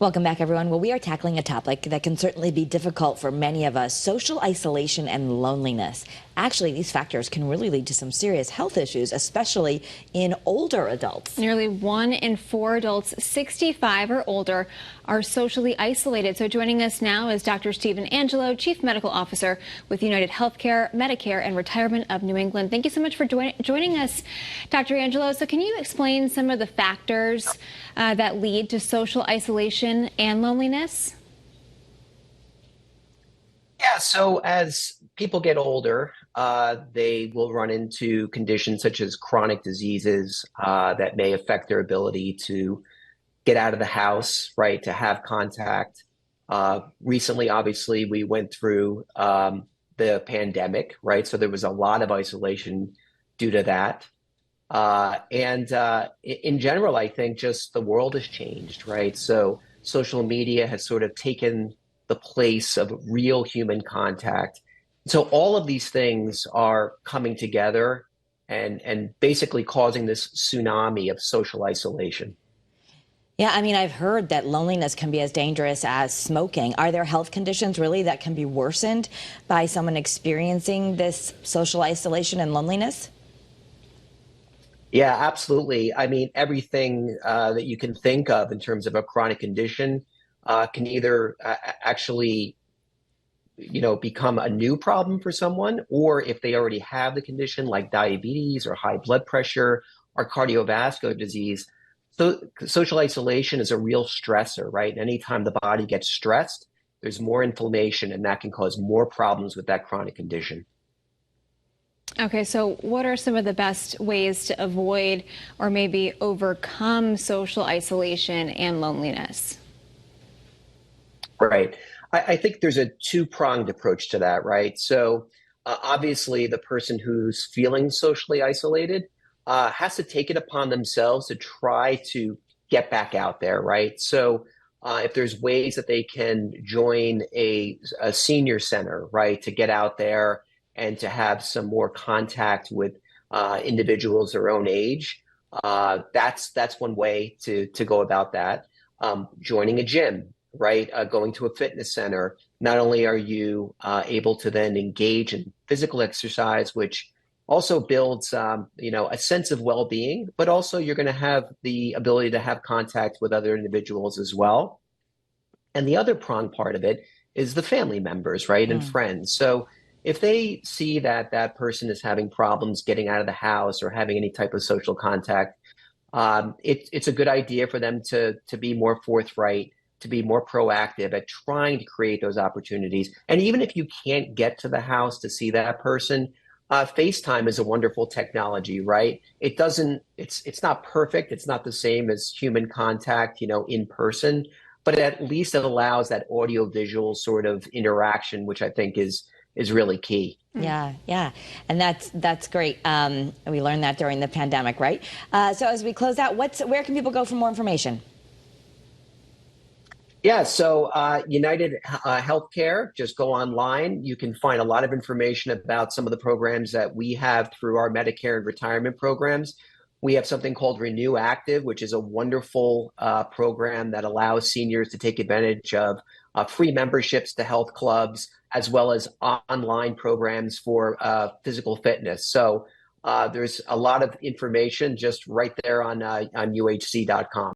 Welcome back, everyone. Well, we are tackling a topic that can certainly be difficult for many of us: social isolation and loneliness. Actually, these factors can really lead to some serious health issues, especially in older adults. Nearly 1 in 4 adults 65 or older are socially isolated. So joining us now is Dr. Angelo, Chief Medical Officer with UnitedHealthcare, Medicare, and Retirement of New England. Thank you so much for joining us, Dr. Angelo. So can you explain some of the factors that lead to social isolation and loneliness? Yeah, so as people get older, they will run into conditions such as chronic diseases that may affect their ability to get out of the house, right, to have contact. Recently, obviously, we went through the pandemic, right? So there was a lot of isolation due to that. In general, I think just the world has changed, right? So social media has sort of taken the place of real human contact. So all of these things are coming together and basically causing this tsunami of social isolation. Yeah, I mean, I've heard that loneliness can be as dangerous as smoking. Are there health conditions really that can be worsened by someone experiencing this social isolation and loneliness? Yeah, absolutely. I mean, everything that you can think of in terms of a chronic condition can either actually, become a new problem for someone, or if they already have the condition like diabetes or high blood pressure or cardiovascular disease. So social isolation is a real stressor, right? And anytime the body gets stressed, there's more inflammation, and that can cause more problems with that chronic condition. Okay, so what are some of the best ways to avoid or maybe overcome social isolation and loneliness? Right. I think there's a two-pronged approach to that, right? So obviously, the person who's feeling socially isolated has to take it upon themselves to try to get back out there, right? So if there's ways that they can join a senior center, right, to get out there and to have some more contact with individuals their own age, that's one way to go about that. Joining a gym, right? Going to a fitness center. Not only are you able to then engage in physical exercise, which also builds, a sense of well-being, but also you're going to have the ability to have contact with other individuals as well. And the other prong part of it is the family members, right, and friends. So if they see that that person is having problems getting out of the house or having any type of social contact, it's a good idea for them to be more forthright, to be more proactive at trying to create those opportunities. And even if you can't get to the house to see that person, FaceTime is a wonderful technology, right? It's not perfect. It's not the same as human contact, in person, but at least it allows that audio visual sort of interaction, which I think is really key. Yeah, yeah. And that's great. We learned that during the pandemic, right? So as we close out, where can people go for more information? Yeah, so United Healthcare, just go online. You can find a lot of information about some of the programs that we have through our Medicare and retirement programs. We have something called Renew Active, which is a wonderful program that allows seniors to take advantage of free memberships to health clubs, as well as online programs for physical fitness. So there's a lot of information just right there on UHC.com.